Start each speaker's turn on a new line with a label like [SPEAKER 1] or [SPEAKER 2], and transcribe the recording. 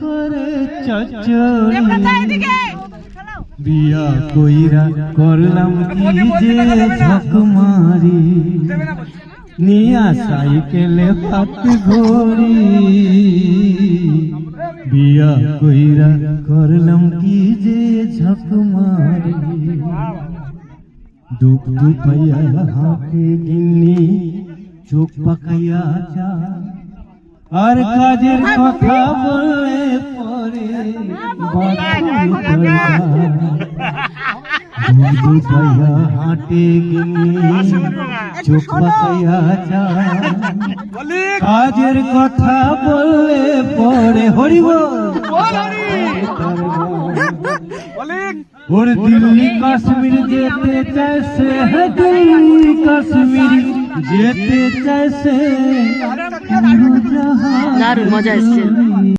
[SPEAKER 1] করে চচ্চড়ি বিয়া কইরা করলাম কি যে ঝকমারি নিয়া সাইকেলে হাত ঘড়ি বিয়া কইরা করলাম কি যে ঝকমারি দুঃখ পাইয়া হাতে গিন্নি চোখ পাকাইয়া যা আর কাজের কথা বললে পরে দুঃখ পাইয়া হাতে গিন্নি চোখ পাকাইয়া যা কাজের কথা বললে পরে হরিব और दिल्ली कश्मीर जेते जैसे है दिल्ली कश्मीर जेते जैसे
[SPEAKER 2] दारुण मजा एসছে।